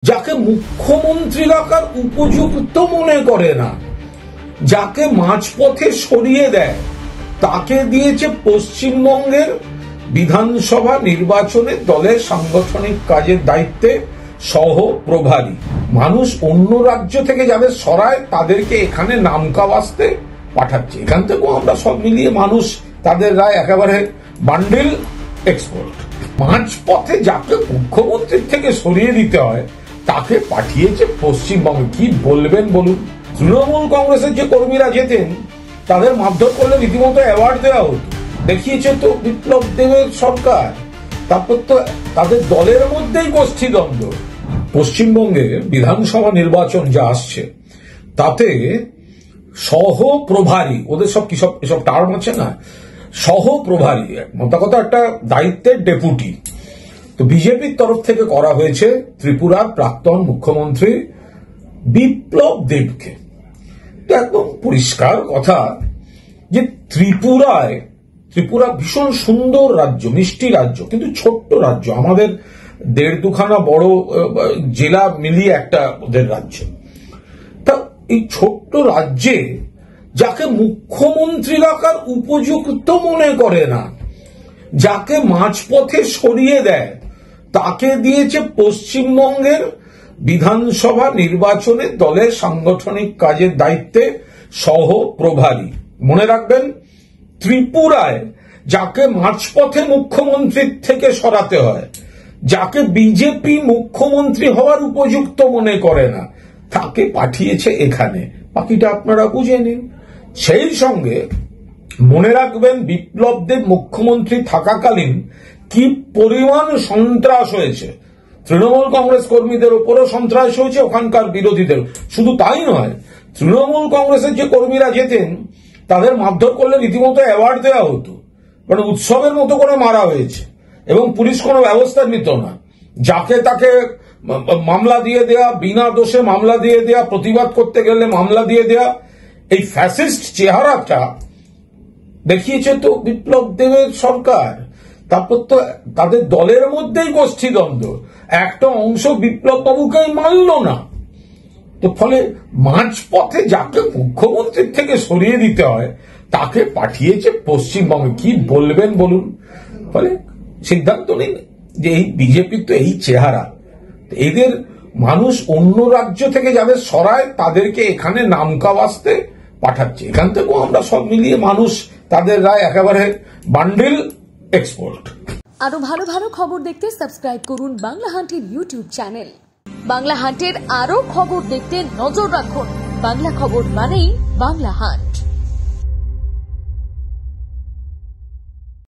যাকে মুখ্যমন্ত্রী রাখার উপযুক্ত মনে করে না, যাকে মাঝপথে সরিয়ে দেয়, তাকে দিয়েছে পশ্চিমবঙ্গের বিধানসভা নির্বাচনে দলের সাংগঠনিক কাজের দায়িত্বে সহ প্রভারী। মানুষ অন্য রাজ্য থেকে যাদের সরায় তাদেরকে এখানে নামকা বাস্তে পাঠাচ্ছে। এখান থেকেও আমরা সব মিলিয়ে মানুষ তাদের রায় একেবারে বান্ডিল এক্সপোর্ট। মাঝপথে যাকে মুখ্যমন্ত্রীর থেকে সরিয়ে দিতে হয় তাকে পাঠিয়েছে পশ্চিমবঙ্গে। কি বলবেন বলুন? তৃণমূল কংগ্রেসের যে কর্মীরা যেতেন তাদের মারধর করলে রীতিমতো অ্যাওয়ার্ড দেওয়া হতো। দেখিয়েছে তো বিপ্লব দেবের সরকার। তারপর তো তাদের দলের মধ্যেই গোষ্ঠীদ্বন্দ্ব। পশ্চিমবঙ্গে বিধানসভা নির্বাচন যা আসছে তাতে সহ প্রভারী, ওদের সব কি সব এসব টার্ম আছে না, সহ প্রভারী মোটা কথা একটা দায়িত্বের ডেপুটি। তো বিজেপির তরফ থেকে করা হয়েছে ত্রিপুরার প্রাক্তন মুখ্যমন্ত্রী বিপ্লব দেবকে। তো একদম পরিষ্কার কথা যে ত্রিপুরা ভীষণ সুন্দর রাজ্য, মিষ্টি রাজ্য, কিন্তু ছোট্ট রাজ্য। আমাদের 1.5-2খানা বড় জেলা মিলিয়ে একটা ওদের রাজ্য। তা এই ছোট্ট রাজ্যে যাকে মুখ্যমন্ত্রী রাখার উপযুক্ত মনে করে না, যাকে মাঝপথে সরিয়ে দেয়, তাকে দিয়েছে পশ্চিমবঙ্গের বিধানসভা নির্বাচনে দলের সাংগঠনিক কাজের দায়িত্বে সহ প্রভারী। মনে রাখবেন, ত্রিপুরায় যাকে মাঝপথে মুখ্যমন্ত্রীর থেকে সরাতে হয়, যাকে বিজেপি মুখ্যমন্ত্রী হওয়ার উপযুক্ত মনে করে না, তাকে পাঠিয়েছে এখানে। বাকিটা আপনারা বুঝে নিন। সেই সঙ্গে মনে রাখবেন, বিপ্লব দেব মুখ্যমন্ত্রী থাকাকালীন কি পরিমাণ সন্ত্রাস হয়েছে। তৃণমূল কংগ্রেস কর্মীদের উপরও সন্ত্রাস হয়েছে, ওখানকার বিরোধীদের। শুধু তাই নয়, তৃণমূল কংগ্রেসের যে কর্মীরা যেতেন তাদের মারধর করলে রীতিমতো অ্যাওয়ার্ড দেওয়া হতো। মানে উৎসবের মতো করে মারা হয়েছে এবং পুলিশ কোনো ব্যবস্থা নিত না। যাকে তাকে মামলা দিয়ে দেয়া, বিনা দোষে মামলা দিয়ে দেয়া, প্রতিবাদ করতে গেলে মামলা দিয়ে দেয়া। এই ফ্যাসিস্ট চেহারাটা দেখিয়েছে তো বিপ্লব দেবের সরকার। তারপর তো তাদের দলের মধ্যেই গোষ্ঠীদ্বন্দ্ব। একটা অংশ বিপ্লব বাবুকেই মানল না। তো ফলে মাঝপথে যাকে মুখ্যমন্ত্রীর থেকে সরিয়ে দিতে হয় তাকে পাঠিয়েছে পশ্চিমবঙ্গে। কি বলবেন বলুন? ফলে সিদ্ধান্ত নিন যে এই বিজেপির তো এই চেহারা, এদের মানুষ অন্য রাজ্য থেকে যাদের সরায় তাদেরকে এখানে নামকা বাস্তে পাঠাচ্ছে। এখান থেকেও আমরা সব মিলিয়ে মানুষ তাদের রায় একেবারে বান্ডিল এক্সপোর্ট। আরো ভালো ভালো খবর দেখতে সাবস্ক্রাইব করুন বাংলা হান্টের ইউটিউব চ্যানেল। বাংলা হান্টের আরো খবর দেখতে নজর রাখুন। বাংলা খবর মানেই বাংলা হান্ট।